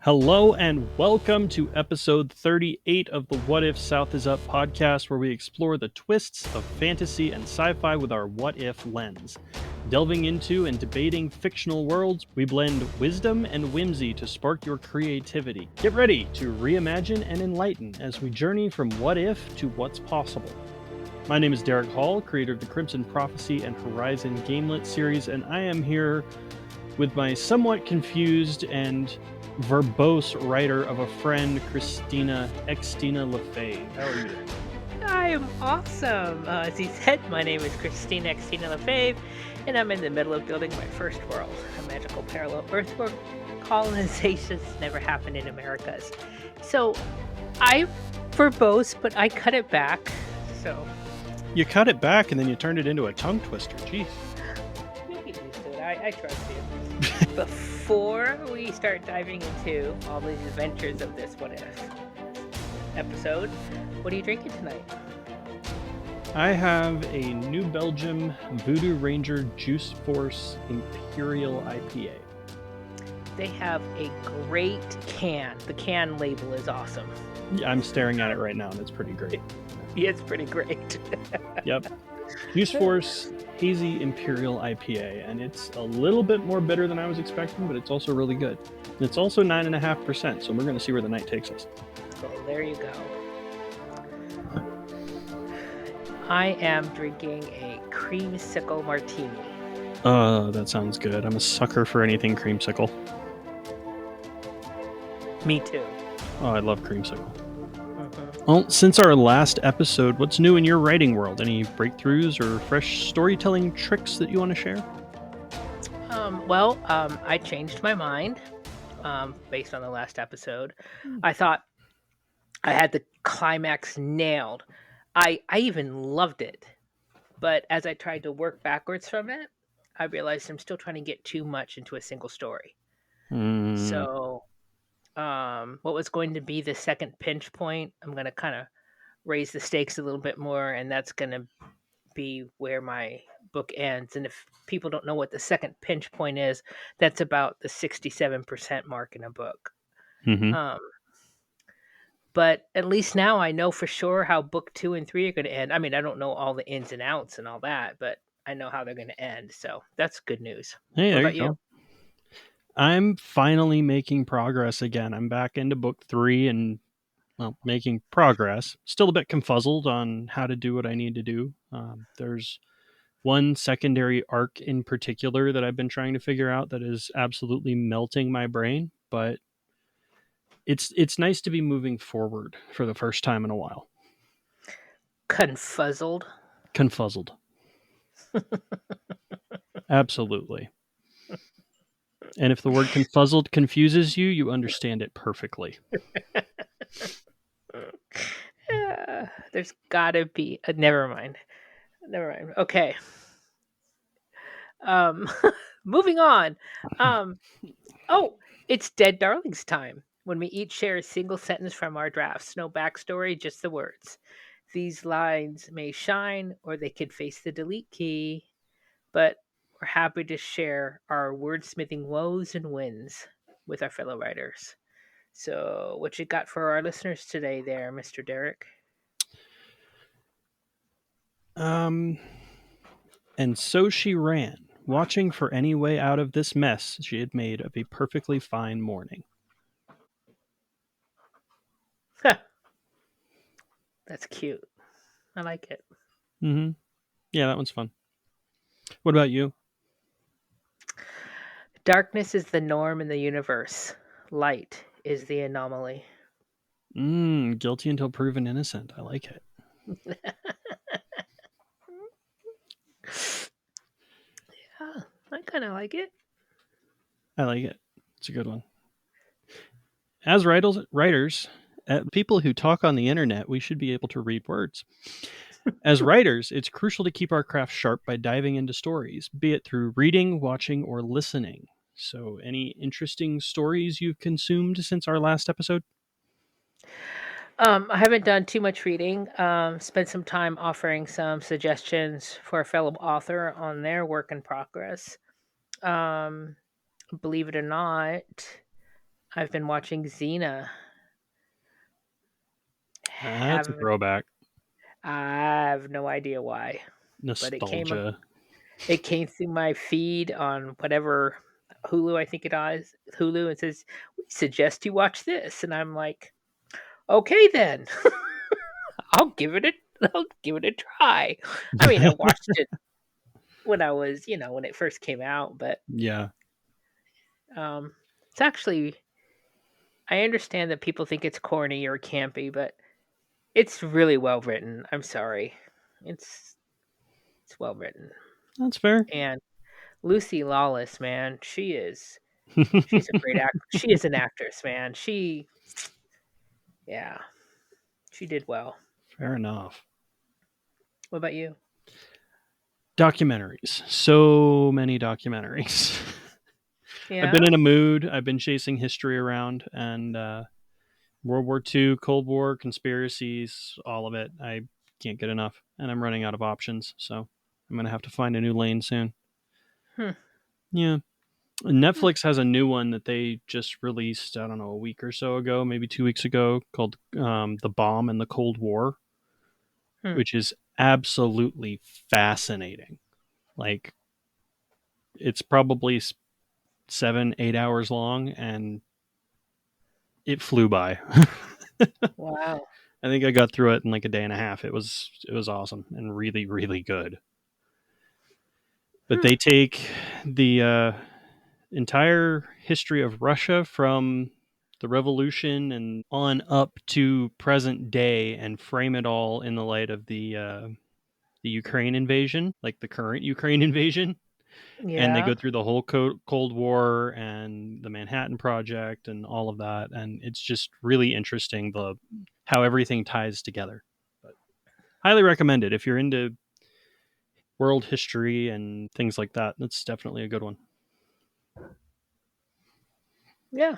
Hello and welcome to episode 38 of the What If South is Up podcast, where we explore the twists of fantasy and sci-fi with our what if lens. Delving into and debating fictional worlds, we blend wisdom and whimsy to spark your creativity. Get ready to reimagine and enlighten as we journey from what if to what's possible. My name is Derek Hall, creator of the Crimson Prophecy and Horizon Gamelit series, and I am here with my somewhat confused and verbose writer of a friend, Christina Lefebvre. How are you? I am awesome. As he said, my name is Christina Lefebvre, and I'm in the middle of building my first world, a magical parallel Earth where colonizations never happened in Americas. So I'm verbose, but I cut it back. So You cut it back and then you turned it into a tongue twister. Jeez. you get used to it. I trust you. Before we start diving into all these adventures of this What If episode, what are you drinking tonight? I have a New Belgium Voodoo Ranger Juice Force Imperial IPA. They have a great can. The can label is awesome. I'm staring at it right now and it's pretty great. Yeah, it's pretty great. Yep. Juice Force Hazy Imperial IPA, and it's a little bit more bitter than I was expecting, but it's also really good. It's also 9.5%, so we're going to see where the night takes us. So there you go. I am drinking a creamsicle martini. That sounds good. I'm a sucker for anything creamsicle. Me too. Oh, I love creamsicle. Well, since our last episode, what's new in your writing world? Any breakthroughs or fresh storytelling tricks that you want to share? I changed my mind based on the last episode. I thought I had the climax nailed. I even loved it. But as I tried to work backwards from it, I realized I'm still trying to get too much into a single story. So what was going to be the second pinch point, I'm going to kind of raise the stakes a little bit more, and that's going to be where my book ends. And if people don't know what the second pinch point is, that's about the 67% mark in a book. Mm-hmm. But at least now I know for sure how book 2 and 3 are going to end. I mean, I don't know all the ins and outs and all that, but I know how they're going to end. So that's good news. Hey, What there about you you? go. I'm finally making progress again. I'm back into book 3 and, well, making progress. Still a bit confuzzled on how to do what I need to do. There's one secondary arc in particular that I've been trying to figure out that is absolutely melting my brain, but it's nice to be moving forward for the first time in a while. Confuzzled. Confuzzled. Absolutely. And if the word confuzzled confuses you, you understand it perfectly. There's gotta be never mind. Okay. Moving on. Oh, it's Dead Darlings time, when we each share a single sentence from our drafts. No backstory, just the words. These lines may shine or they could face the delete key, but we're happy to share our wordsmithing woes and wins with our fellow writers. So, what you got for our listeners today there, Mr. Derek? And so she ran, watching for any way out of this mess she had made of a perfectly fine morning. That's cute. I like it. Mm-hmm. Yeah, that one's fun. What about you? Darkness is the norm in the universe. Light is the anomaly. Guilty until proven innocent. I like it. Yeah, I kind of like it. I like it. It's a good one. As writers, people who talk on the internet, we should be able to read words. As writers, it's crucial to keep our craft sharp by diving into stories, be it through reading, watching, or listening. So, any interesting stories you've consumed since our last episode? I haven't done too much reading. Spent some time offering some suggestions for a fellow author on their work in progress. Um, Believe it or not, I've been watching Xena. That's a Have throwback. I have no idea why, but Nostalgia. it came through my feed on whatever Hulu I think it is Hulu. It says we suggest you watch this, and I'm like, okay then, I'll give it a I'll give it a try. I mean, I watched it when I was when it first came out, but Yeah. um, it's actually I understand that people think it's corny or campy, but it's really well written. I'm sorry, it's it's well written, That's fair. and Lucy Lawless, man, she's a great act. She is an actress, man. Yeah, she did well. Fair enough. What about you? Documentaries. So many documentaries. I've been Yeah. in a mood. I've been chasing history around, and World War II, Cold War, conspiracies, all of it. I can't get enough, and I'm running out of options. So I'm gonna have to find a new lane soon. Hmm. Yeah. Netflix has a new one that they just released, I don't know, a week or so ago, maybe 2 weeks ago, called The Bomb and the Cold War, Hmm. which is absolutely fascinating. Like, it's probably 7, 8 hours long, and it flew by. Wow. I think I got through it in like a day and a half. It was awesome and really, really good. But Hmm. they take the entire history of Russia from the revolution and on up to present day and frame it all in the light of the Ukraine invasion, like the current Ukraine invasion. And they Yeah. go through the whole Cold War and the Manhattan Project and all of that, and it's just really interesting the how everything ties together. But highly recommend it if you're into world history and things like that. That's definitely a good one. Yeah.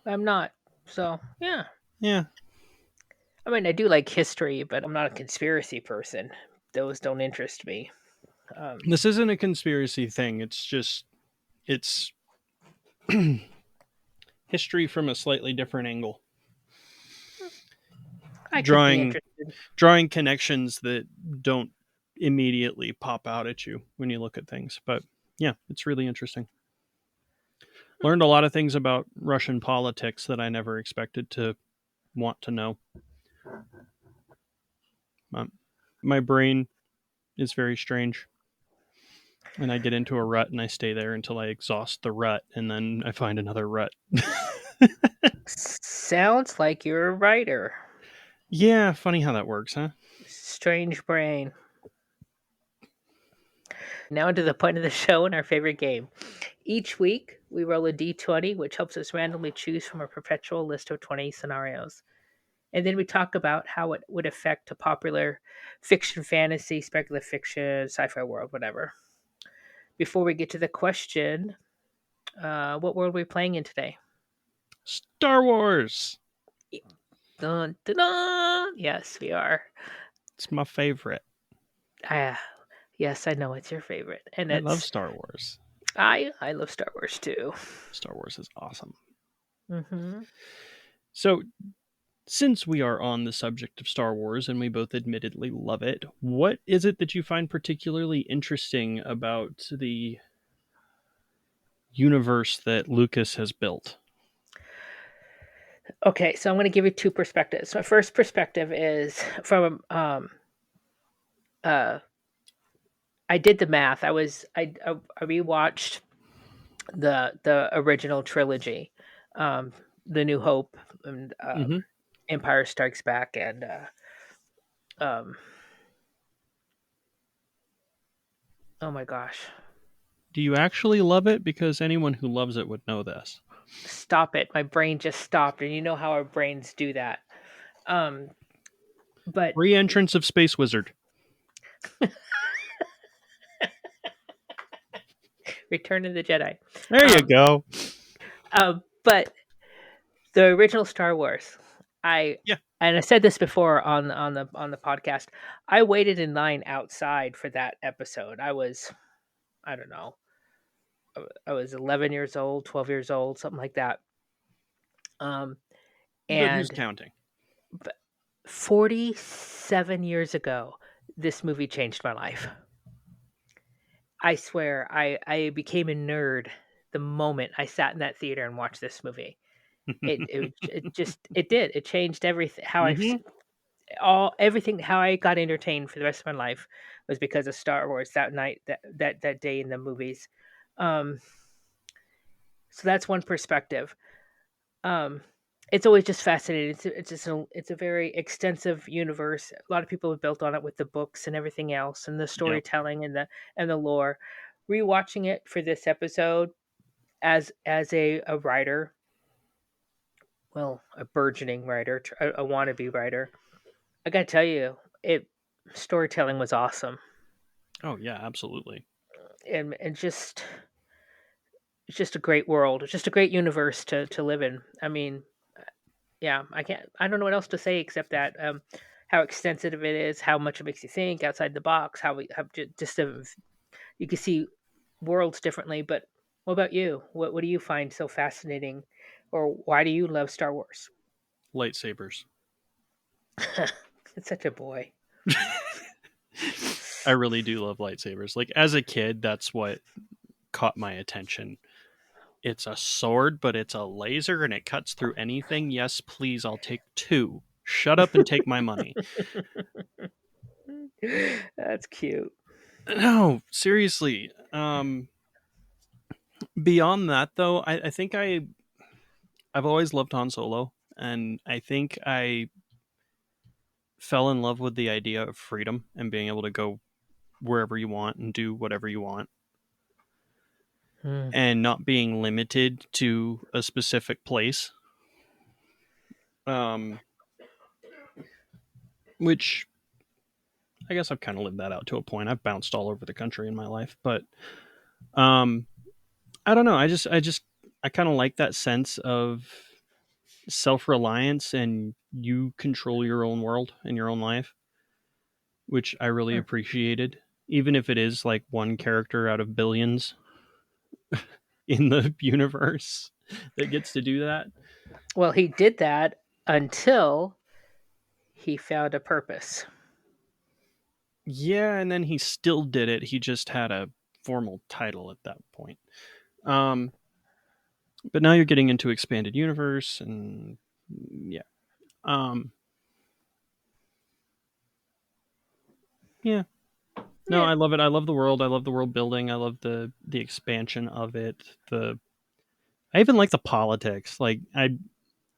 I'm not. So yeah. Yeah, I mean, I do like history, but I'm not a conspiracy person. Those don't interest me. Um, this isn't a conspiracy thing. It's just it's history from a slightly different angle, I could be drawing interested. drawing connections that don't immediately pop out at you when you look at things. But yeah, it's really interesting. Learned a lot of things about Russian politics that I never expected to want to know. Um, my brain is very strange, and I get into a rut and I stay there until I exhaust the rut, and then I find another rut. Sounds like you're a writer. Yeah, funny how that works, huh? Strange brain. Now into the point of the show and our favorite game. Each week, we roll a d20, which helps us randomly choose from a perpetual list of 20 scenarios. And then we talk about how it would affect a popular fiction, fantasy, speculative fiction, sci fi world, whatever. Before we get to the question, what world are we playing in today? Star Wars. Dun, dun, dun. Yes, we are. It's my favorite. Ah, yes, I know it's your favorite. And I love it's, Star Wars. I love Star Wars too. Star Wars is awesome. Hmm. So, since we are on the subject of Star Wars and we both admittedly love it, what is it that you find particularly interesting about the universe that Lucas has built? Okay, so I'm going to give you two perspectives. My first perspective is from uh I did the math. I rewatched the original trilogy, um, The New Hope and Mm-hmm. Empire Strikes Back and um, oh my gosh, Do you actually love it? Because anyone who loves it would know this. stop it! My brain just stopped, and you know how our brains do that. Um, but Re-entrance of Space Wizard. Return of the Jedi. There you Um, go. but the original Star Wars, I Yeah. and I said this before on the podcast. I waited in line outside for that episode. I don't know. I was 11 years old, 12 years old, something like that. Um, But who's and counting? 47 years ago, this movie changed my life. I swear, I became a nerd the moment I sat in that theater and watched this movie. It did. It changed everything. Hmm. Everything how I got entertained for the rest of my life was because of Star Wars that night, that day in the movies. Um, so that's one perspective. Um, it's always just fascinating. It's a very extensive universe. A lot of people have built on it with the books and everything else, and the Yep. storytelling and the lore. Rewatching it for this episode as a writer, well, a burgeoning writer, a wannabe writer, I gotta tell you, it storytelling was awesome, Oh yeah, absolutely. and just it's just a great world. It's just a great universe to live in. I mean, yeah, I don't know what else to say except that how extensive it is, how much it makes you think outside the box, how we have you can see worlds differently. But what about you? What do you find so fascinating, or why do you love Star Wars? Lightsabers. It's such a boy. I really do love lightsabers. Like as a kid, that's what caught my attention. It's a sword, but it's a laser and it cuts through anything. Yes, please, I'll take two. Shut up and take my money. That's cute. No, seriously. Beyond that though, I think I've always loved Han Solo, and I think I fell in love with the idea of freedom and being able to go wherever you want and do whatever you want Hmm. and not being limited to a specific place. Um, which I guess I've kind of lived that out to a point. I've bounced all over the country in my life, but um, I don't know. I kind of like that sense of self reliance and you control your own world and your own life, which I really Hmm. appreciated. Even if it is like one character out of billions in the universe that gets to do that. Well, he did that until he found a purpose. Yeah, and then he still did it. He just had a formal title at that point. Um, but now you're getting into expanded universe, and yeah, um, yeah. No, Yeah. I love it. I love the world. I love the world building. I love the expansion of it. I even like the politics. Like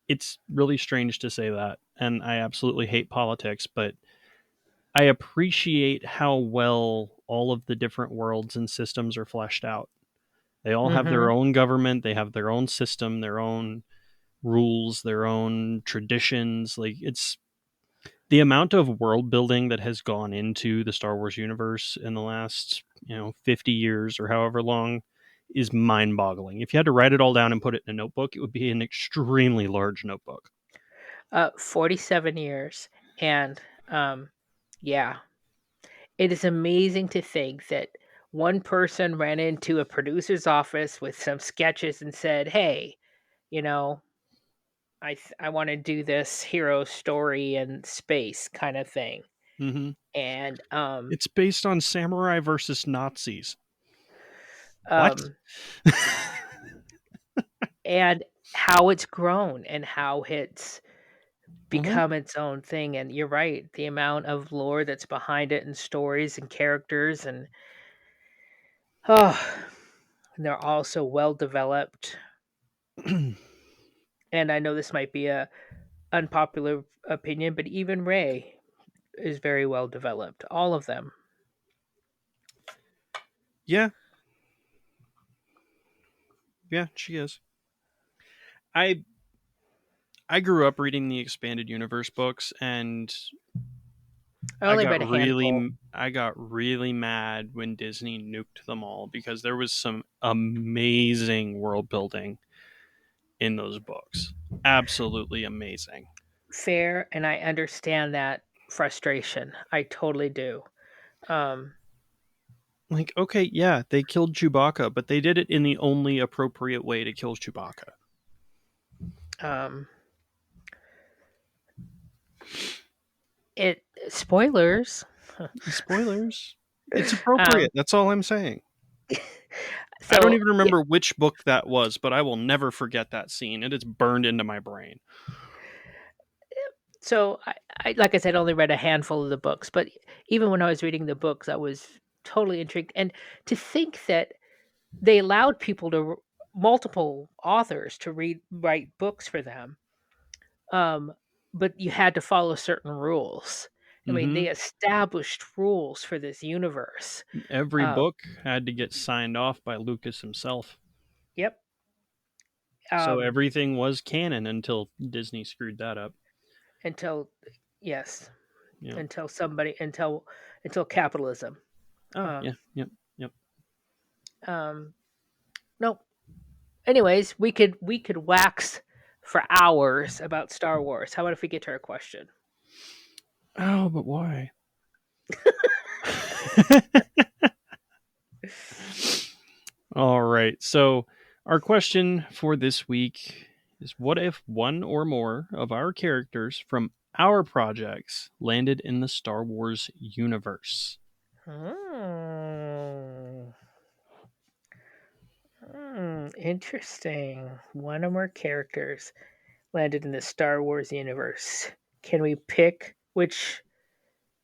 it's really strange to say that, and I absolutely hate politics, but I appreciate how well all of the different worlds and systems are fleshed out. They all have their Mm-hmm. own government, they have their own system, their own rules, their own traditions. Like it's the amount of world building that has gone into the Star Wars universe in the last, 50 years or however long is mind-boggling. If you had to write it all down and put it in a notebook, it would be an extremely large notebook. 47 years. And yeah, it is amazing to think that one person ran into a producer's office with some sketches and said, "Hey, you know, I want to do this hero story in space kind of thing." Hmm. And It's based on samurai versus Nazis. What? um and how it's grown and how it's Hmm. become its own thing. And you're right, the amount of lore that's behind it and stories and characters and oh, and they're all so well developed. And I know this might be a unpopular opinion, but even Ray is very well developed. All of them. Yeah, yeah, she is. I I grew up reading the expanded universe books, and I only read a handful. I got really mad when Disney nuked them all because there was some amazing world building in those books. Absolutely amazing. Fair, and I understand that frustration. I totally do. Um, Like, okay, yeah, they killed Chewbacca, but they did it in the only appropriate way to kill Chewbacca. Um, it spoilers. Spoilers. It's Um, appropriate. That's all I'm saying. I don't so even yeah, remember which book that was, but I will never forget that scene. It is burned into my brain. so I like I said, only read a handful of the books, but even when I was reading the books, I was totally intrigued. And to think that they allowed people to multiple authors to write books for them, um, but you had to follow certain rules. I mean, Hmm. they established rules for this universe. Every Um, book had to get signed off by Lucas himself. yep. So Um, everything was canon until Disney screwed that up. until yes, Yeah. until somebody until capitalism. Oh, yeah. Um, Yep. Yep. um, no. Anyways, we could wax for hours about Star Wars. How about if we get to our question? Oh, but why? All right. So, our question for this week is, what if one or more of our characters from our projects landed in the Star Wars universe? Hmm. Interesting. One or more characters landed in the Star Wars universe. Can we pick which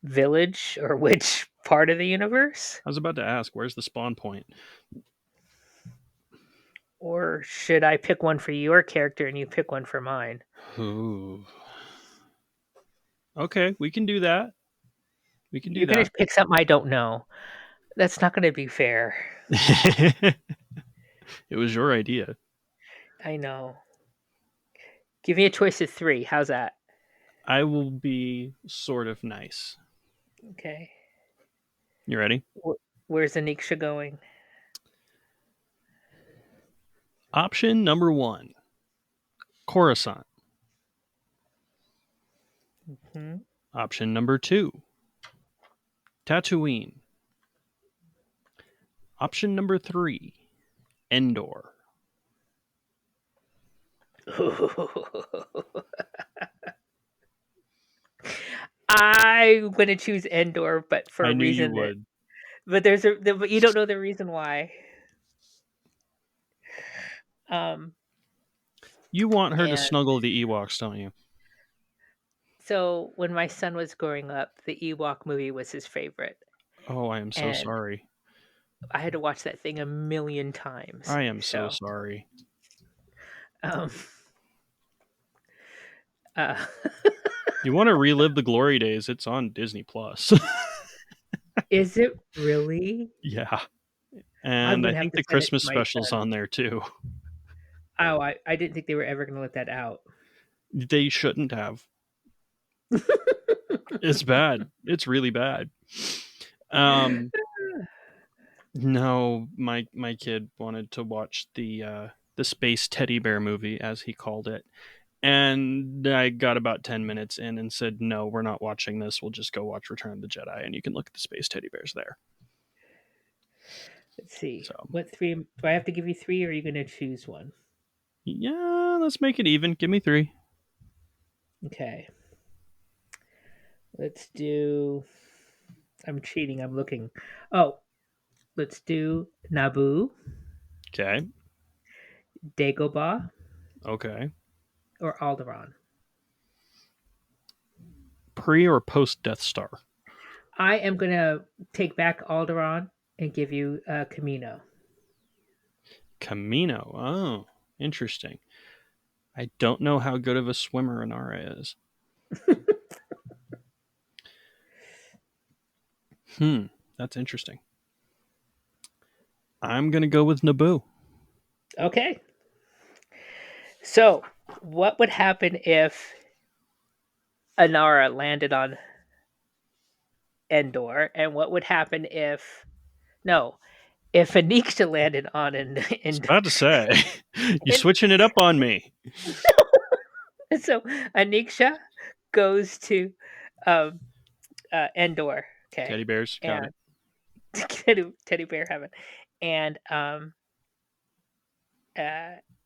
village or which part of the universe? I was about to ask, where's the spawn point? Or should I pick one for your character and you pick one for mine? Ooh. Okay, we can do that. We can do You're going that. to pick something I don't know. That's not going to be fair. It was your idea. I know. Give me a choice of three. How's that? I will be sort of nice. Okay. You ready? Where's Anisha going? Option number one, Coruscant. Hmm. Option number two, Tatooine. Option number three, Endor. I'm going to choose Endor, but for I a knew you reason that, would. but you don't know the reason why. Um, You want her to and snuggle the Ewoks, don't you? so when my son was growing up, the Ewok movie was his favorite, Oh, I am so and sorry. I had to watch that thing a million times. I am so So, sorry. um, uh, You want to relive the glory days? It's on Disney Plus. is it really? Yeah. I'm And I gonna have think to the send it to Christmas my special's son. on there too. Oh, I didn't think they were ever gonna let that out. They shouldn't have. It's bad. It's really bad. Um no, my kid wanted to watch the space teddy bear movie, as he called it. And I got about 10 minutes in and said, "No, we're not watching this. We'll just go watch Return of the Jedi and you can look at the space teddy bears there." Let's see. So, What three? Do I have to give you three, or are you gonna choose one? yeah, let's make it even. Give me 3. Okay. Let's do. I'm cheating. I'm looking. Oh, let's do Naboo, Okay. Dagobah, Okay. or Alderaan. Pre or post Death Star? I am gonna take back Alderaan and give you Camino. Camino. Oh, interesting. I don't know how good of a swimmer Inara is. That's interesting. I'm going to go with Naboo. Okay. So, what would happen if Anara landed on Endor, and what would happen if no, if Anisha landed on I was about to say, you in switching it up on me. so Anisha goes to um, Endor, okay, Teddy bears, got and it. teddy bear heaven, and uh,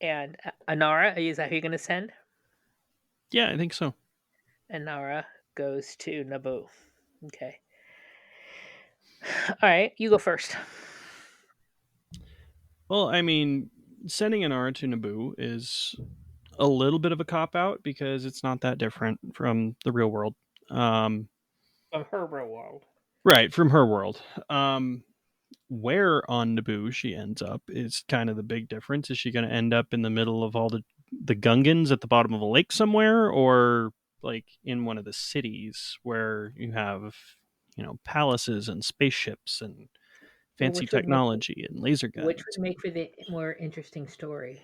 and Anara, is that who you're gonna send? Yeah, I think so. And Nara goes to Naboo. Okay. All right, you go first. Well, I mean, sending Inara to Naboo is a little bit of a cop out because it's not that different from the real world. Um, From her real world. right, from her world. Where on Naboo she ends up is kind of the big difference. Is she going to end up in the middle of all the Gungans at the bottom of a lake somewhere, or like in one of the cities where you have, palaces and spaceships and Well, fancy technology and laser which guns? would make for the more interesting story.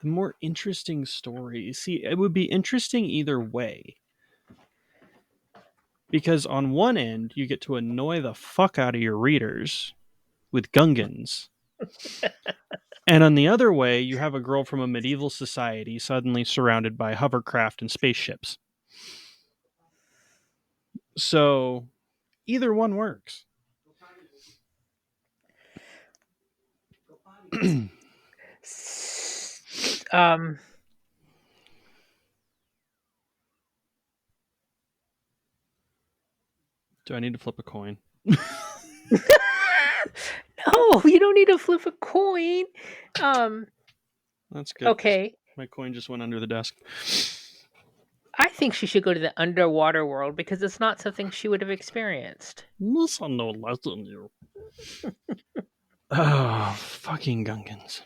The more interesting story. See, it would be interesting either way. Because on one end, you get to annoy the fuck out of your readers with Gungans. And on the other way, you have a girl from a medieval society suddenly surrounded by hovercraft and spaceships. So either one works. um, Do I need to flip a coin? no, you don't need to flip a coin. Um, That's good. okay. My coin just went under the desk. I think she should go to the underwater world because it's not something she would have experienced. Listen, no less than you. Oh, fucking Gungans.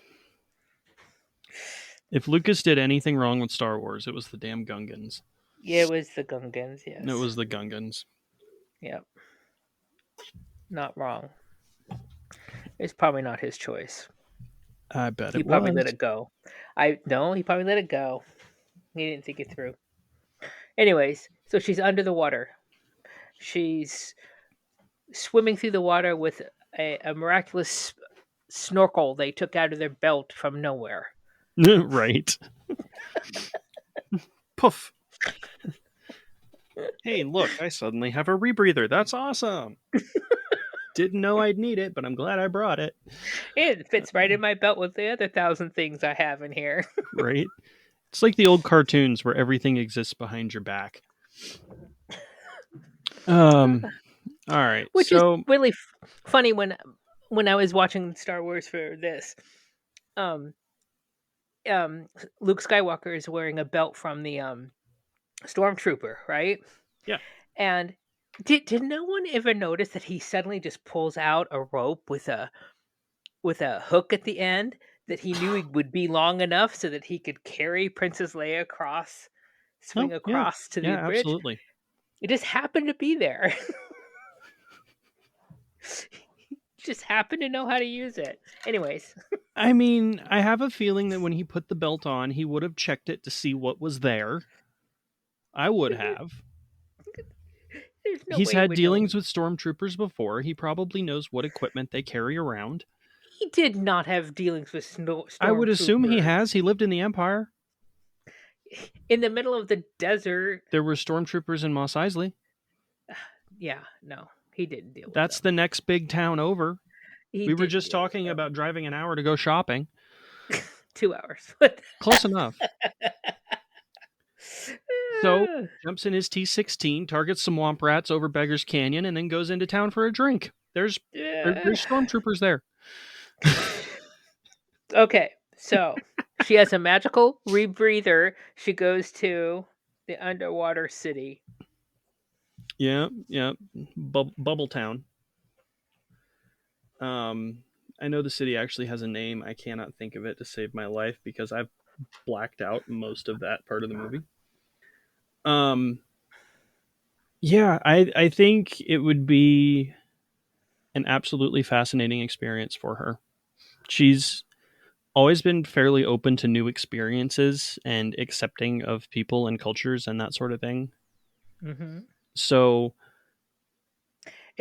If Lucas did anything wrong with Star Wars, it was the damn Gungans. Yeah, it was the Gungans, yes. It was the Gungans. Yep. Not wrong. It's probably not his choice. I bet He probably let it go. He probably let it go. He didn't think it through. Anyways, so she's under the water. She's swimming through the water with a miraculous snorkel they took out of their belt from nowhere. Right. Poof. Hey, look, I suddenly have a rebreather. That's awesome. Didn't know I'd need it, but I'm glad I brought it. It fits right in my belt with the other 1,000 things I have in here. Right? It's like the old cartoons where everything exists behind your back. All right. Which is really funny when I was watching Star Wars for this. Luke Skywalker is wearing a belt from the Stormtrooper, right? Yeah. And did no one ever notice that he suddenly just pulls out a rope with a hook at the end that he knew it would be long enough so that he could carry Princess Leia swing across to the bridge? Absolutely. It just happened to be there. Just happened to know how to use it. Anyways. I mean, I have a feeling that when he put the belt on, he would have checked it to see what was there. I would have. He's had dealings with stormtroopers before. He probably knows what equipment they carry around. He did not have dealings with stormtroopers. I would assume he has. He lived in the Empire. In the middle of the desert. There were stormtroopers in Mos Eisley. Yeah, no, he didn't deal with That's them. the next big town over. We were just talking about driving an hour to go shopping. 2 hours. Close enough. So, jumps in his T-16, targets some womp rats over Beggar's Canyon, and then goes into town for a drink. There's stormtroopers there. Okay, so she has a magical rebreather. She goes to the underwater city. Yeah. Bubble Town. I know the city actually has a name. I cannot think of it to save my life because I've blacked out most of that part of the movie. Yeah, I think it would be an absolutely fascinating experience for her. She's always been fairly open to new experiences and accepting of people and cultures and that sort of thing. Mm-hmm. So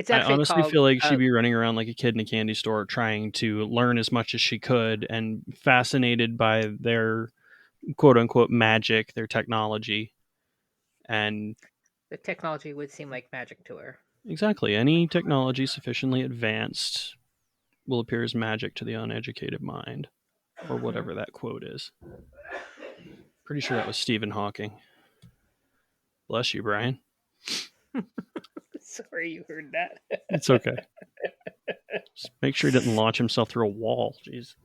I honestly feel like she'd be running around like a kid in a candy store trying to learn as much as she could and fascinated by their quote unquote magic, their technology. And the technology would seem like magic to her. Exactly. Any technology sufficiently advanced will appear as magic to the uneducated mind, or whatever that quote is. Pretty sure that was Stephen Hawking. Bless you, Brian. Sorry you heard that. It's okay. Just make sure he didn't launch himself through a wall. Jeez.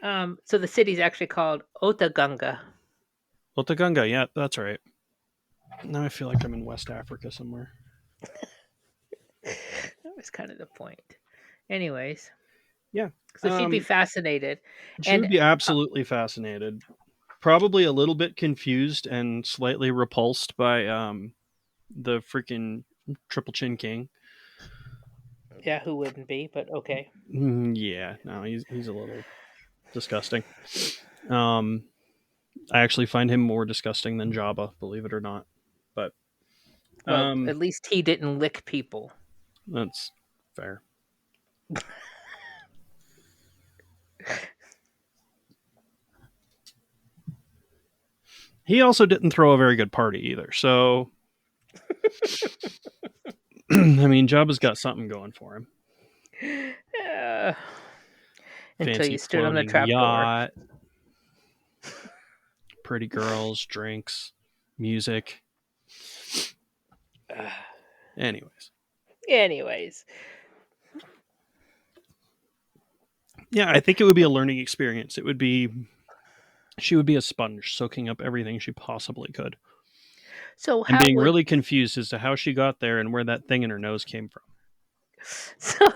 So the city's actually called Otagunga. Otagunga, yeah, that's right. Now I feel like I'm in West Africa somewhere. That was kind of the point. Anyways. Yeah. So she'd be fascinated. She would be absolutely fascinated. Probably a little bit confused and slightly repulsed by the freaking Triple Chin King. Yeah, who wouldn't be? But okay. Yeah, no, he's a little disgusting. I actually find him more disgusting than Jabba, believe it or not. But well, at least he didn't lick people. That's fair. He also didn't throw a very good party either. So, I mean, Jabba's got something going for him. Until Fancy you stood on the trapdoor. Pretty girls, drinks, music. Anyways. Yeah, I think it would be a learning experience. She would be a sponge, soaking up everything she possibly could. So and being really confused as to how she got there and where that thing in her nose came from. So,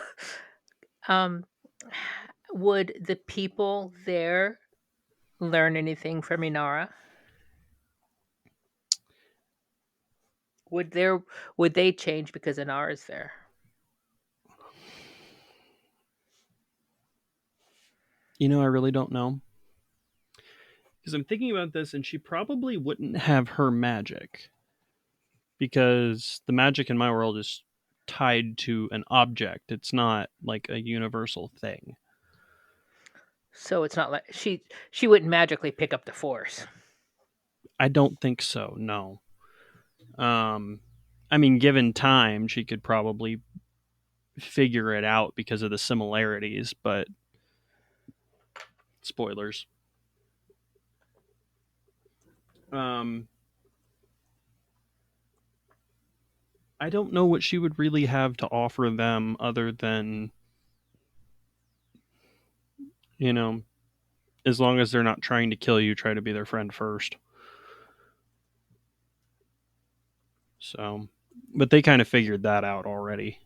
would the people there learn anything from Inara? Would they change because Inara is there? You know, I really don't know. Because I'm thinking about this, and she probably wouldn't have her magic. Because the magic in my world is tied to an object. It's not like a universal thing. So it's not like she wouldn't magically pick up the Force. I don't think so, no. I mean, given time, she could probably figure it out because of the similarities, but spoilers. I don't know what she would really have to offer them other than, you know, as long as they're not trying to kill you, try to be their friend first. So, but they kind of figured that out already.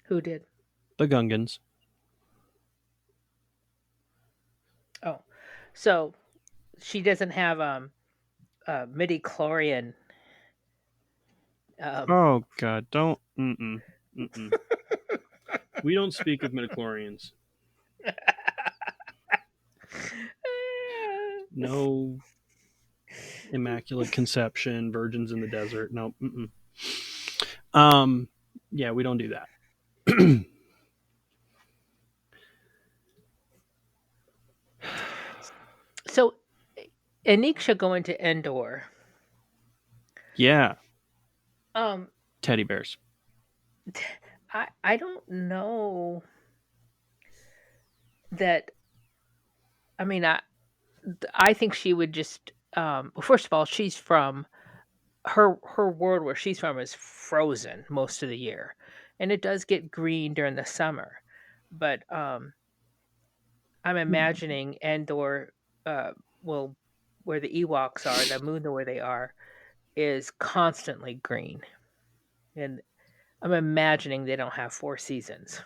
Who did? The Gungans. Oh, so she doesn't have midi-chlorian. Oh God! Don't. We don't speak of midichlorians. No. Immaculate Conception, Virgins in the Desert. No. Yeah, we don't do that. So, Aniksha going to Endor. Yeah. Teddy bears. I don't know that. I mean, I think she would just. First of all, she's from her world where she's from is frozen most of the year, and it does get green during the summer. But I'm imagining Endor, will where the Ewoks are, the moon where they are, is constantly green, and I'm imagining they don't have 4 seasons.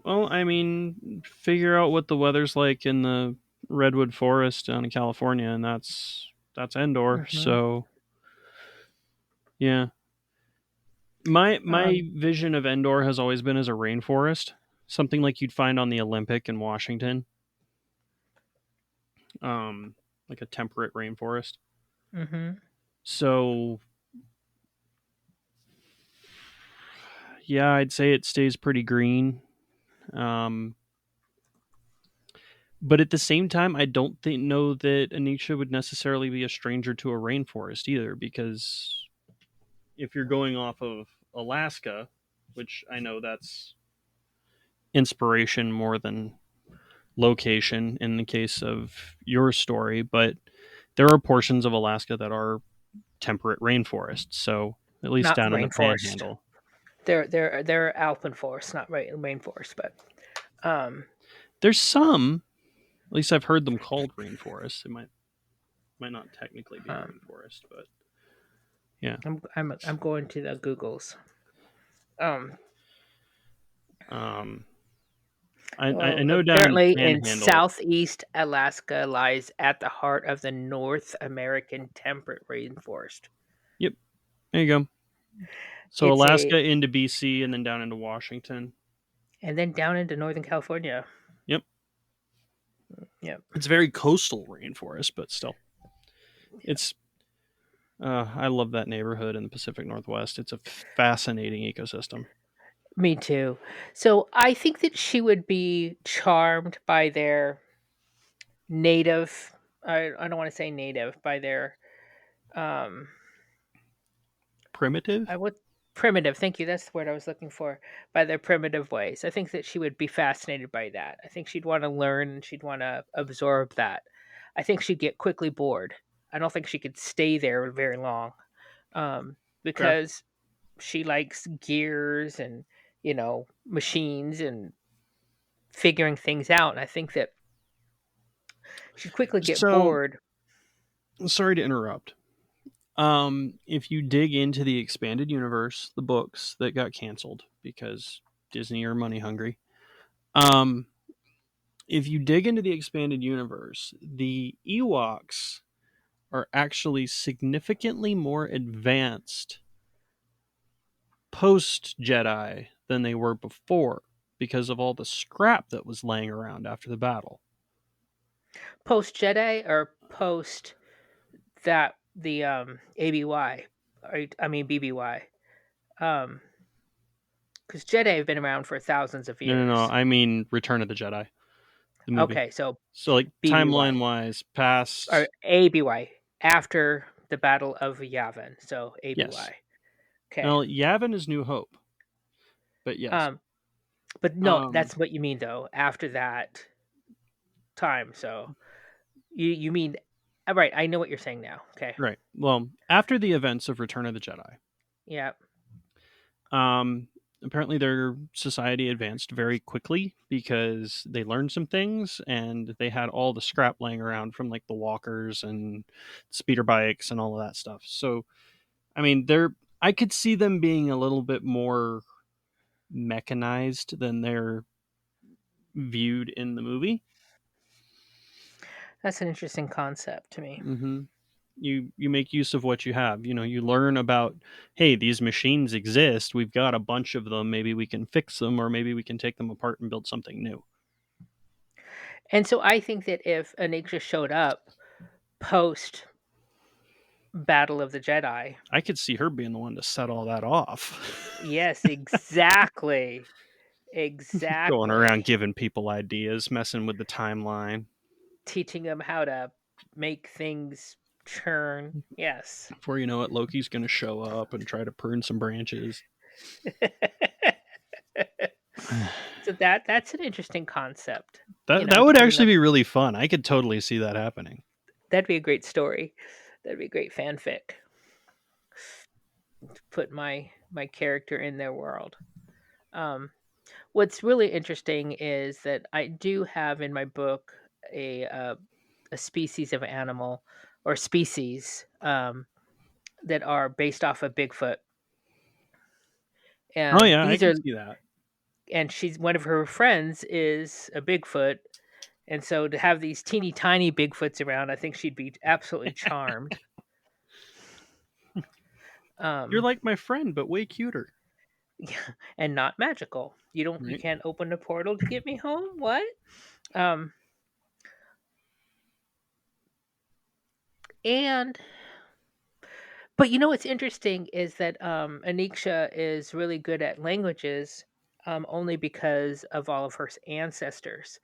Well, I mean, figure out what the weather's like in the redwood forest down in California, and that's Endor. Mm-hmm. So, yeah, my vision of Endor has always been as a rainforest, something like you'd find on the Olympic in Washington, like a temperate rainforest. Mm-hmm. So, yeah, I'd say it stays pretty green. But at the same time, I don't know that Aniksha would necessarily be a stranger to a rainforest either, because if you're going off of Alaska, which I know that's inspiration more than location in the case of your story, but there are portions of Alaska that are temperate rainforests. So at least Not down in the rainforest. Panhandle, They're alpine forest, not rainforest. But there's some. At least I've heard them called rainforests. It might not technically be a um, rainforest, but yeah. I'm going to the Googles. Um, Um, I oh, know down in the apparently, in Panhandle. southeast Alaska lies at the heart of the North American temperate rainforest. Yep, there you go. So It's Alaska a into BC and then down into Washington. and then down into Northern California. Yep, Yep. it's very coastal rainforest, but still, it's. I love that neighborhood in the Pacific Northwest. It's a fascinating ecosystem. Me too. So I think that she would be charmed by their native. I don't want to say native by their um I Primitive. would primitive. Thank you. That's the word I was looking for. By their primitive ways. I think that she would be fascinated by that. I think she'd want to learn and she'd want to absorb that. I think she'd get quickly bored. I don't think she could stay there very long, Okay. because she likes gears and machines and figuring things out. And I think that she'd quickly get So bored. sorry to interrupt. If you dig into the expanded universe, the books that got canceled because Disney are money hungry. Um, if you dig into the expanded universe, the Ewoks are actually significantly more advanced post Jedi than they were before because of all the scrap that was laying around after the battle. Post Jedi or post that the ABY, I mean BBY, um, because Jedi have been around for thousands of No. years. I mean Return of the Jedi, the movie. Okay, so So, like, BBY timeline wise, or past. ABY after the Battle of Yavin. So Yes. ABY. Okay. Now, Yavin is New Hope, but yes. Um, but no, Um, that's what you mean though. After that time, so you mean right? I know what you're saying now. Okay. right. Well, after the events of Return of the Jedi, Yeah. um, apparently their society advanced very quickly because they learned some things and they had all the scrap laying around from like the walkers and speeder bikes and all of that stuff. So, I mean, I could see them being a little bit more mechanized than they're viewed in the movie. That's an interesting concept to me. Mm-hmm. You make use of what you have. You learn about, hey, these machines exist. We've got a bunch of them. Maybe we can fix them, or maybe we can take them apart and build something new. And so I think that if Anixa showed up post Battle of the Jedi, I could see her being the one to set all that off. yes, exactly. Going around Exactly. giving people ideas, messing with the timeline. Teaching them how to make things churn. Yes. Before you know it, Loki's going to show up and try to prune some branches. So that's an interesting concept. That would Depending actually on be really fun. I could totally see that happening. that'd be a great story. That'd be great fanfic. To put my character in their world. Um, what's really interesting is that I do have in my book a species of animal or species that are based off of Bigfoot, Oh and yeah, I these can are see that. and she's one of her friends is a Bigfoot, and so to have these teeny tiny Bigfoots around, I think she'd be absolutely charmed. You're Um, like my friend, but way cuter. and not magical. You Right? can't open a portal to get me home. What? Um, and but what's interesting is that Aniksha is really good at languages, only because of all of her ancestors.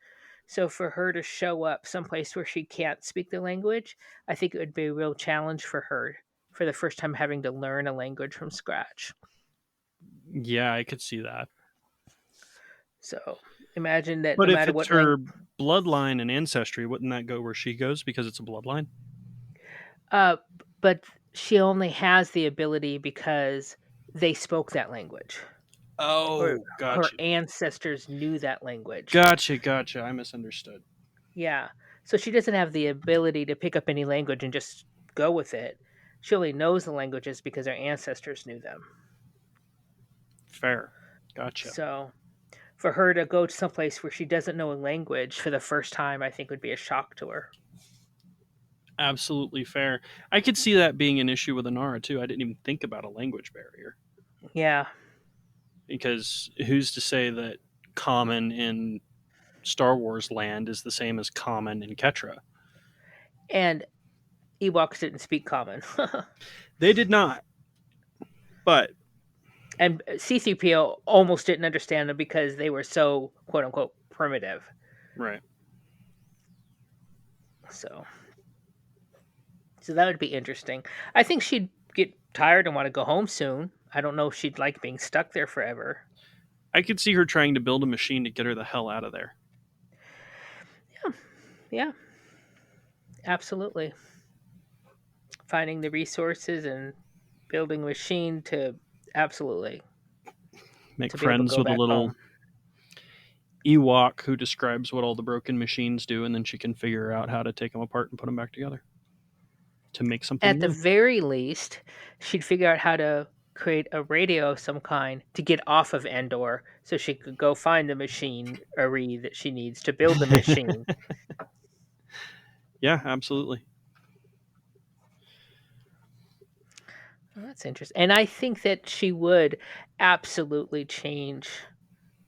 So for her to show up someplace where she can't speak the language, I think it would be a real challenge for her for the first time having to learn a language from scratch. Yeah, I could see that. So imagine that But no if matter it's what her bloodline and ancestry, wouldn't that go where she goes because it's a bloodline? uh, but she only has the ability because they spoke that language. Or Oh, her gotcha. ancestors knew that language. Gotcha. I misunderstood. Yeah. So she doesn't have the ability to pick up any language and just go with it. She only knows the languages because her ancestors knew them. Fair. Gotcha. So for her to go to someplace where she doesn't know a language for the first time, I think would be a shock to her. Absolutely fair. I could see that being an issue with Inara too. I didn't even think about a language barrier. Yeah. Because who's to say that common in Star Wars land is the same as common in Ketra? And Ewoks didn't speak common. They did not. But And C3PO almost didn't understand them because they were so quote unquote primitive. right. So that would be interesting. I think she'd get tired and want to go home soon. I don't know if she'd like being stuck there forever. I could see her trying to build a machine to get her the hell out of there. Yeah. Absolutely. Finding the resources and building a machine to absolutely Make to be able to friends go with a back little home. Ewok who describes what all the broken machines do, and then she can figure out how to take them apart and put them back together to make something At the new. very least, she'd figure out how to create a radio of some kind to get off of Endor so she could go find the machinery that she needs to build the machine. Yeah, absolutely. Well, that's interesting. And I think that she would absolutely change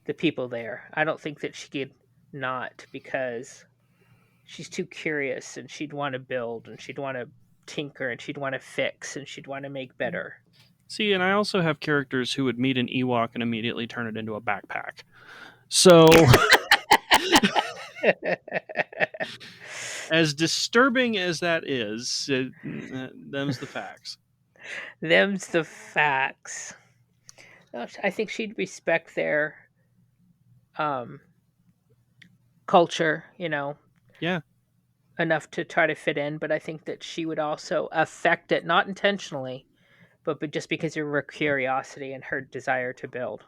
the people there. I don't think that she could not, because she's too curious and she'd want to build and she'd want to tinker and she'd want to fix and she'd want to make better. See, and I also have characters who would meet an Ewok and immediately turn it into a backpack. So, as disturbing as that is, them's the facts. Them's the facts. I think she'd respect their um, culture, Yeah, enough to try to fit in, but I think that she would also affect it, not intentionally, but just because of her curiosity and her desire to build.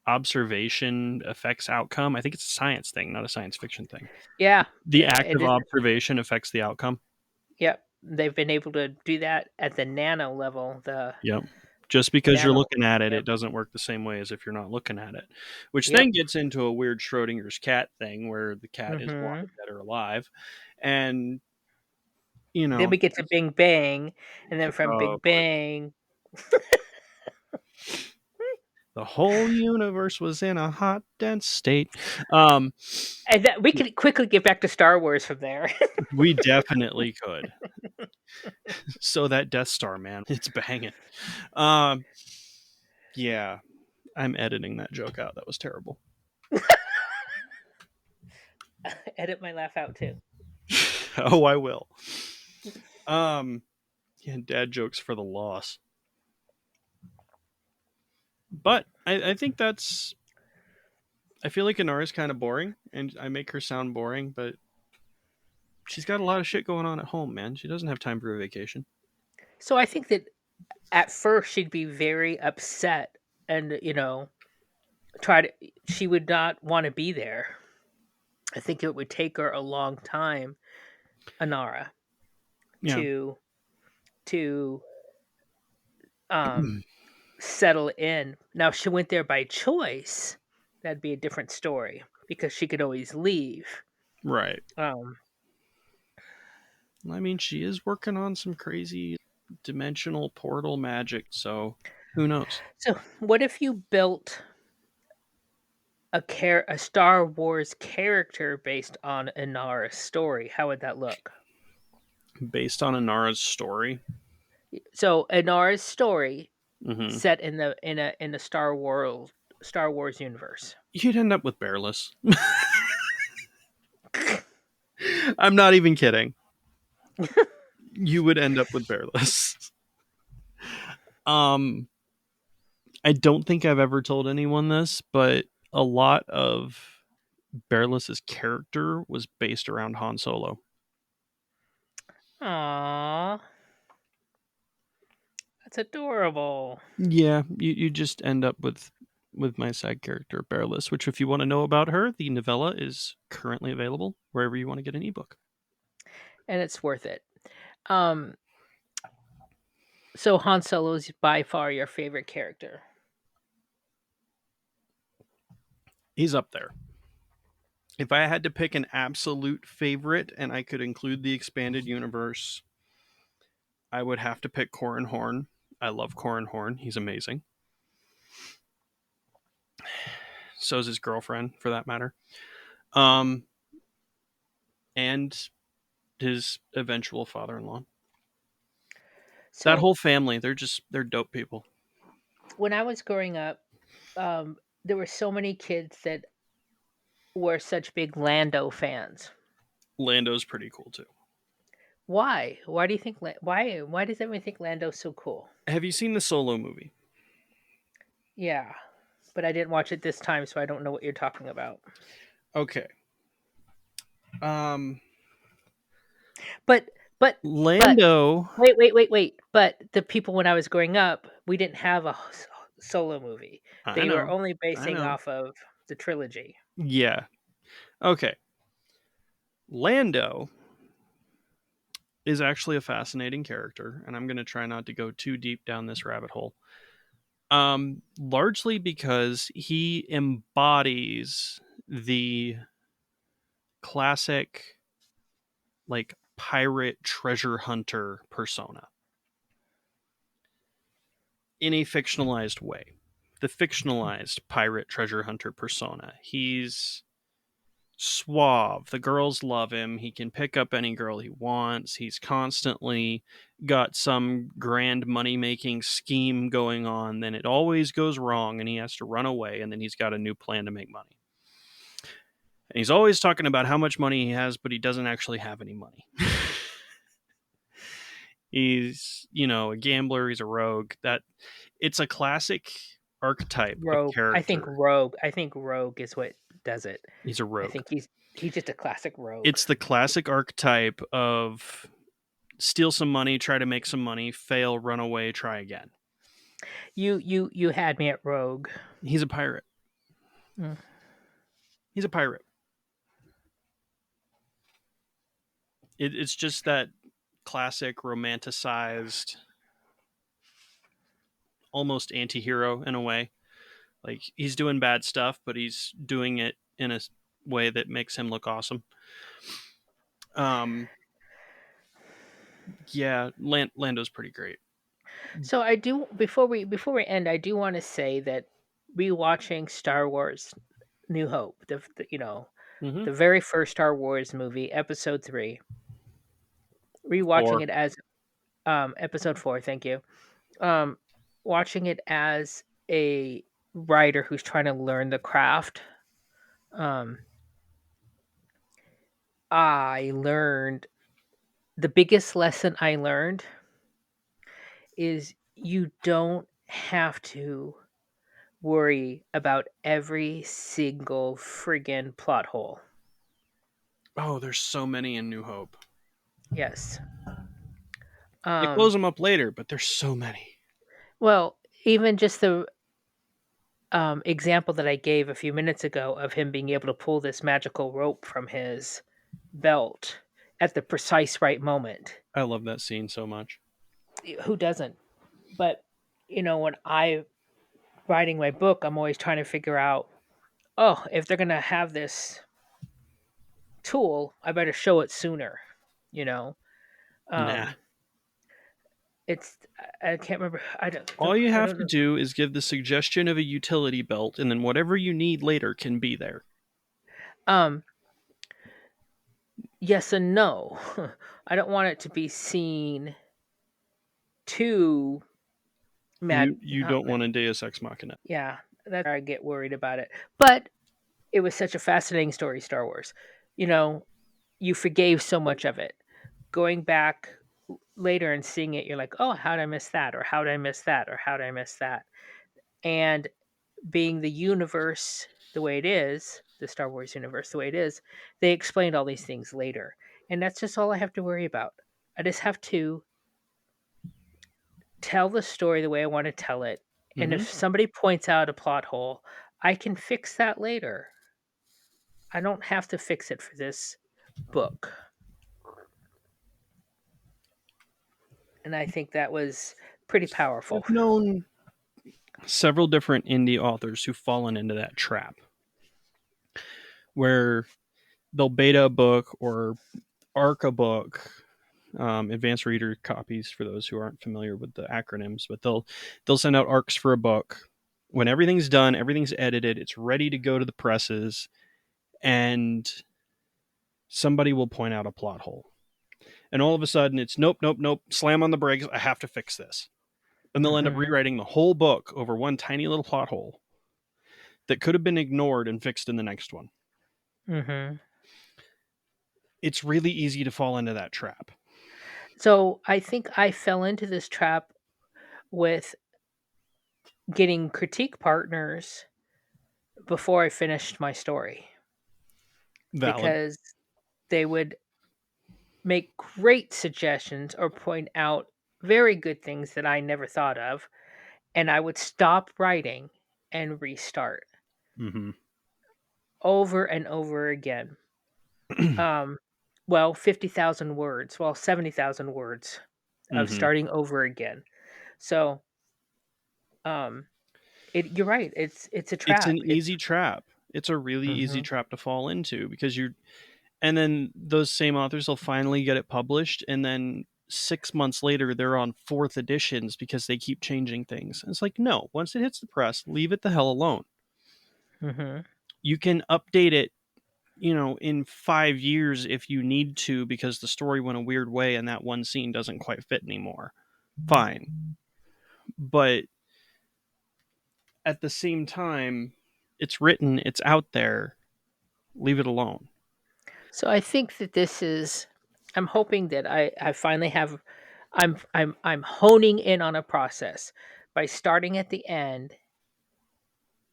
observation affects outcome. I think it's a science thing, not a science fiction thing. Yeah. The act it of is. observation affects the outcome. Yep. They've been able to do that at the nano level. Yep. Just because you're Nano. looking at it, Yep. it doesn't work the same way as if you're not looking at it. Which Yep. then gets into a weird Schrodinger's cat thing where the cat is wanted dead or alive. And, Then we get to Bing Bang, and then from Oh, Big Bang, the whole universe was in a hot, dense state. and that we could quickly get back to Star Wars from there. We definitely could. So that Death Star, man, it's banging. Yeah, I'm editing that joke out. That was terrible. Edit my laugh out too. Oh, I will. Yeah, dad jokes for the loss. But I think that's. I feel like Inara's kind of boring, and I make her sound boring, but she's got a lot of shit going on at home, man. She doesn't have time for a vacation. So I think that at first she'd be very upset, and she would not want to be there. I think it would take her a long time, Inara, Yeah. to settle in. Now, if she went there by choice, that'd be a different story because she could always leave. Right. I mean, she is working on some crazy dimensional portal magic, so who knows? So, what if you built a Star Wars character based on Inara's story? How would that look? Based on Inara's story? So, Inara's story Mm-hmm. set in the Star Wars universe. You'd end up with Bearless. I'm not even kidding. You would end up with Bearless. I don't think I've ever told anyone this, but a lot of Bearless's character was based around Han Solo. Aww. That's adorable. Yeah, you just end up with my side character Bearless, which if you want to know about her, the novella is currently available wherever you want to get an ebook. And it's worth it. So Han Solo is by far your favorite character. He's up there. If I had to pick an absolute favorite and I could include the expanded universe, I would have to pick Corran Horn. I love Corran Horn. He's amazing. So is his girlfriend, for that matter. And his eventual father-in-law. So, that whole family, they're dope people. When I was growing up, there were so many kids that were such big Lando fans. Lando's pretty cool too. Why? Why do you think? Why does everyone think Lando's so cool? Have you seen the Solo movie? Yeah, but I didn't watch it this time, so I don't know what you're talking about. Okay. But Lando. Wait. But the people when I was growing up, we didn't have a Solo movie. They were only basing off of the trilogy. Yeah. Okay. Lando is actually a fascinating character, and I'm going to try not to go too deep down this rabbit hole. Largely because he embodies the classic, like, pirate treasure hunter persona in a fictionalized way. The fictionalized pirate treasure hunter persona. He's suave. The girls love him. He can pick up any girl he wants. He's constantly got some grand money-making scheme going on. Then it always goes wrong and he has to run away, and then he's got a new plan to make money. And he's always talking about how much money he has, but he doesn't actually have any money. He's, a gambler. He's a rogue. It's a classic archetype rogue. of character. I think rogue is what does it. He's a rogue. I think he's just a classic rogue. It's the classic archetype of steal some money, try to make some money, fail, run away, try again. You had me at rogue. He's a pirate. He's a pirate. It's just that classic romanticized, almost anti-hero in a way. Like, he's doing bad stuff, but he's doing it in a way that makes him look awesome. Yeah, Lando's pretty great. So I do, before we end, I do want to say that rewatching Star Wars New Hope, the very first Star Wars movie, Episode 3, rewatching it as Episode 4, thank you. Watching it as a writer who's trying to learn the craft, I learned, the biggest lesson I learned is you don't have to worry about every single friggin' plot hole. Oh, there's so many in New Hope. Yes. They close them up later, but there's so many. Well, even just the example that I gave a few minutes ago of him being able to pull this magical rope from his belt at the precise right moment. I love that scene so much. Who doesn't? But, when I'm writing my book, I'm always trying to figure out, if they're going to have this tool, I better show it sooner, Nah. I can't remember. All you have to do is give the suggestion of a utility belt, and then whatever you need later can be there. Yes and no. I don't want it to be seen too mad. You don't want a Deus Ex Machina. Yeah, that's where I get worried about it. But it was such a fascinating story, Star Wars. You forgave so much of it. Going back later and seeing it, you're like, oh, how did I miss that? Or how did I miss that? Or how did I miss that? And being the universe the way it is, the Star Wars universe the way it is, they explained all these things later. And that's just all I have to worry about. I just have to tell the story the way I want to tell it. And Mm-hmm. if somebody points out a plot hole, I can fix that later. I don't have to fix it for this book. And I think that was pretty powerful. I've known several different indie authors who've fallen into that trap where they'll beta a book or arc a book, advanced reader copies for those who aren't familiar with the acronyms, but they'll send out arcs for a book. When everything's done, everything's edited, it's ready to go to the presses, and somebody will point out a plot hole. And all of a sudden it's nope, slam on the brakes, I have to fix this. And they'll end up rewriting the whole book over one tiny little plot hole that could have been ignored and fixed in the next one. Mm-hmm. It's really easy to fall into that trap. So I think I fell into this trap with getting critique partners before I finished my story. Valid. Because they would make great suggestions or point out very good things that I never thought of, and I would stop writing and restart over and over again. 50,000 words, 70,000 words of starting over again. So, you're right. It's a trap. It's an easy trap. It's a really easy trap to fall into because and then those same authors will finally get it published, and then 6 months later they're on 4th editions because they keep changing things. And it's like, no, once it hits the press, leave it the hell alone. You can update it, in 5 years if you need to because the story went a weird way and that one scene doesn't quite fit anymore. Fine. But at the same time, it's written, it's out there. Leave it alone. So I think that I'm hoping that I finally have, I'm honing in on a process by starting at the end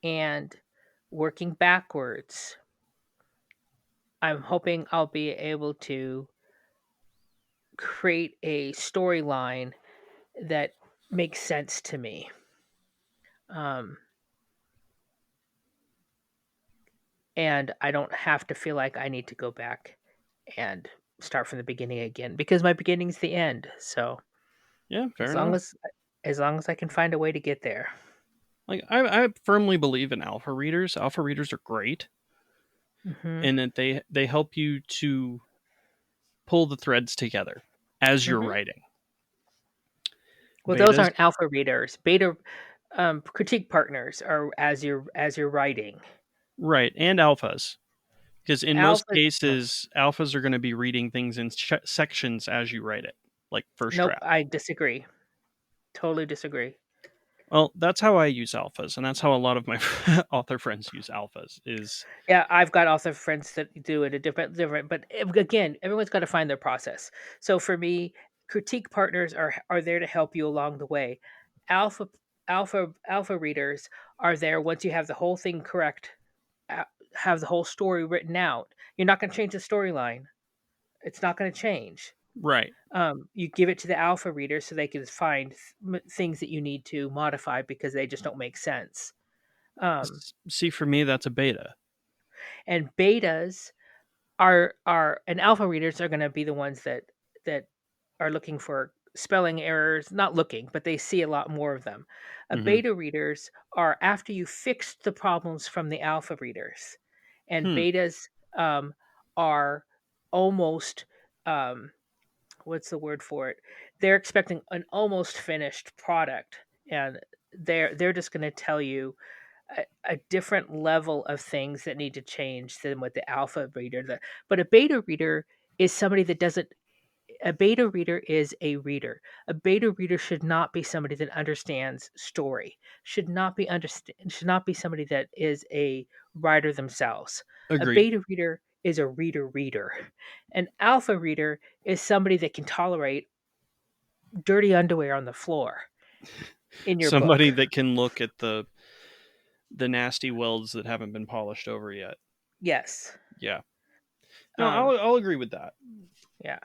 and working backwards. I'm hoping I'll be able to create a storyline that makes sense to me. And I don't have to feel like I need to go back and start from the beginning again because my beginning's the end. So yeah, fair enough. As long as I can find a way to get there. Like I firmly believe in alpha readers. Alpha readers are great, in that they help you to pull the threads together as you're writing. Well, those aren't alpha readers. Beta critique partners are as you're writing. Right, and alphas. Because in most cases, alphas are going to be reading things in sections as you write it, like first draft. I disagree. Totally disagree. Well, that's how I use alphas, and that's how a lot of my author friends use alphas. Yeah, I've got author friends that do it a different. But again, everyone's got to find their process. So for me, critique partners are there to help you along the way. Alpha readers are there once you have the whole thing correct, have the whole story written out. You're not going to change the storyline. It's not going to change. Right. You give it to the alpha reader so they can find things that you need to modify because they just don't make sense. See, for me, that's a beta. And betas and alpha readers are going to be the ones that are looking for spelling errors, not looking, but they see a lot more of them. Beta readers are after you fixed the problems from the alpha readers. And betas are almost, what's the word for it? They're expecting an almost finished product, and they're just going to tell you a different level of things that need to change than what the alpha reader. But a beta reader is somebody that doesn't. A beta reader is a reader. A beta reader should not be somebody that understands story. Should not be somebody that is a writer themselves. Agreed. A beta reader is a reader. An alpha reader is somebody that can tolerate dirty underwear on the floor in your somebody book. That can look at the The nasty welds that haven't been polished over yet. Yes. Yeah. No, I'll agree with that. Yeah.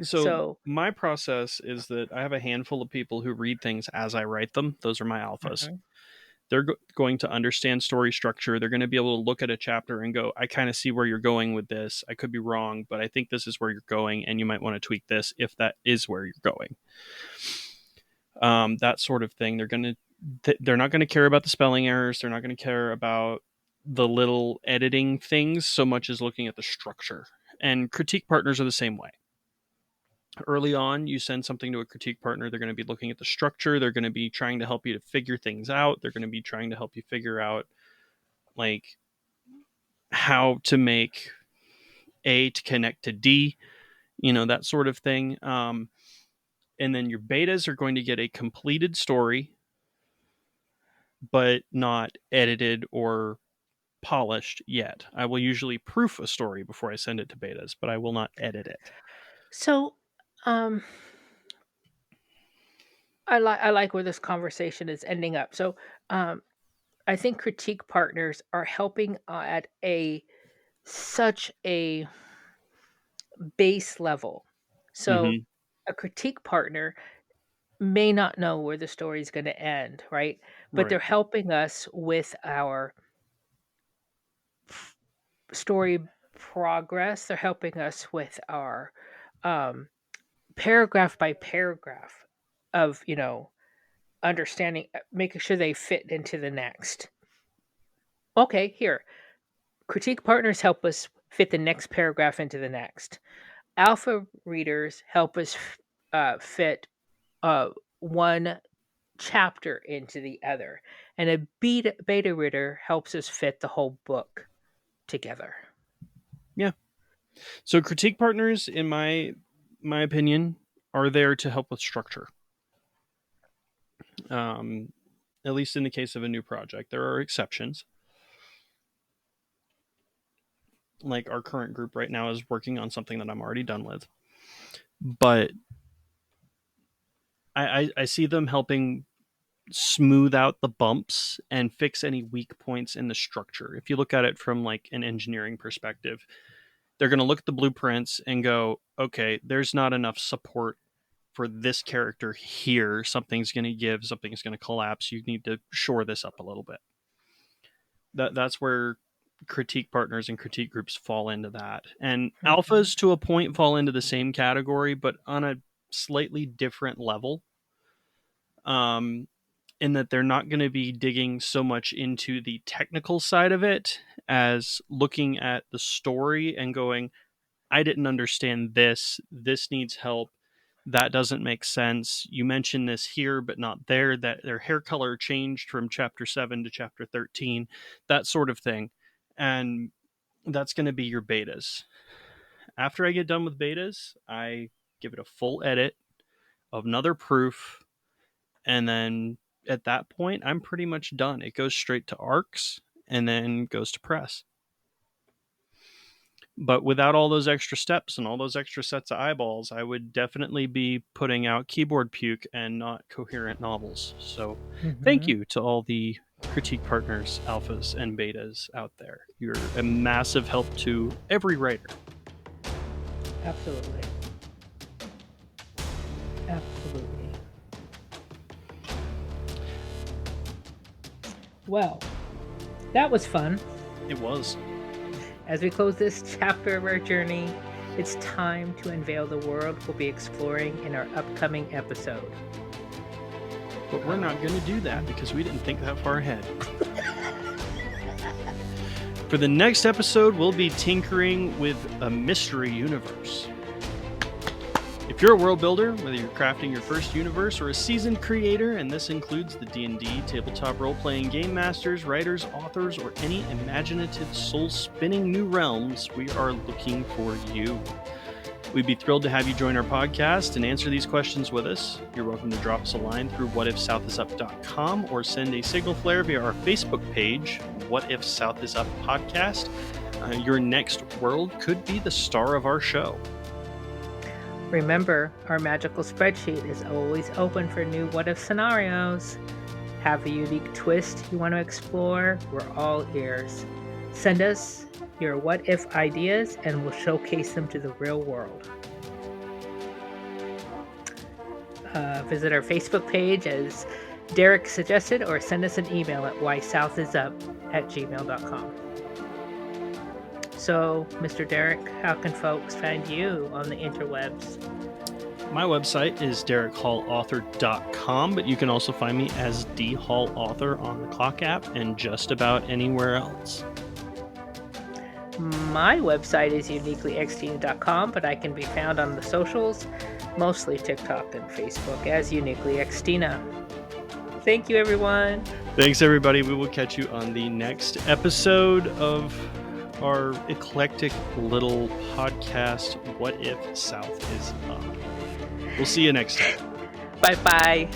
So my process is that I have a handful of people who read things as I write them. Those are my alphas. Mm-hmm. They're going to understand story structure. They're going to be able to look at a chapter and go, I kind of see where you're going with this. I could be wrong, but I think this is where you're going, and you might want to tweak this if that is where you're going. That sort of thing. They're not going to care about the spelling errors. They're not going to care about the little editing things so much as looking at the structure. And critique partners are the same way. Early on, you send something to a critique partner, they're going to be looking at the structure. They're going to be trying to help you to figure things out. They're going to be trying to help you figure out like how to make A to connect to D, that sort of thing. And then your betas are going to get a completed story, but not edited or polished yet. I will usually proof a story before I send it to betas, but I will not edit it. So, I like where this conversation is ending up. So, I think critique partners are helping at such a base level. So, a critique partner may not know where the story is going to end, right? But they're helping us with our story progress. They're helping us with our paragraph by paragraph of, understanding, making sure they fit into the next. Okay, here. Critique partners help us fit the next paragraph into the next. Alpha readers help us fit one chapter into the other. And a beta reader helps us fit the whole book together. Yeah. So critique partners, in my opinion, are there to help with structure. At least in the case of a new project. There are exceptions. Like our current group right now is working on something that I'm already done with. But I see them helping smooth out the bumps and fix any weak points in the structure. If you look at it from like an engineering perspective, they're going to look at the blueprints and go, okay, there's not enough support for this character here. Something's going to give, something's going to collapse. You need to shore this up a little bit. That's where critique partners and critique groups fall into that. And alphas to a point fall into the same category, but on a slightly different level. In that they're not going to be digging so much into the technical side of it as looking at the story and going, I didn't understand this. This needs help. That doesn't make sense. You mentioned this here, but not there. That their hair color changed from chapter 7 to chapter 13, that sort of thing. And that's going to be your betas. After I get done with betas, I give it a full edit of another proof. And then at that point, I'm pretty much done. It goes straight to ARCs and then goes to press. But without all those extra steps and all those extra sets of eyeballs, I would definitely be putting out keyboard puke and not coherent novels. So thank you to all the critique partners, alphas, and betas out there. You're a massive help to every writer. Absolutely. Absolutely. Well, that was fun. It was. As we close this chapter of our journey, it's time to unveil the world we'll be exploring in our upcoming episode. But we're not going to do that because we didn't think that far ahead. For the next episode, we'll be tinkering with a mystery universe. If you're a world builder, whether you're crafting your first universe or a seasoned creator, and this includes the D&D, tabletop role-playing game masters, writers, authors, or any imaginative soul-spinning new realms, we are looking for you. We'd be thrilled to have you join our podcast and answer these questions with us. You're welcome to drop us a line through whatifsouthisup.com or send a signal flare via our Facebook page, What If South Is Up Podcast. Your next world could be the star of our show. Remember, our magical spreadsheet is always open for new what-if scenarios. have a unique twist you want to explore, we're all ears. Send us your what if ideas and we'll showcase them to the real world. Visit our Facebook page as Derek suggested, or send us an email at whysouthisUp@gmail.com. So, Mr. Derek, how can folks find you on the interwebs? My website is DerekHallAuthor.com, but you can also find me as D Hall Author on the Clock app and just about anywhere else. My website is uniquelyxtina.com, but I can be found on the socials, mostly TikTok and Facebook, as UniquelyXtina. Thank you, everyone. Thanks, everybody. We will catch you on the next episode of our eclectic little podcast, What If South is Up. We'll see you next time. Bye-bye.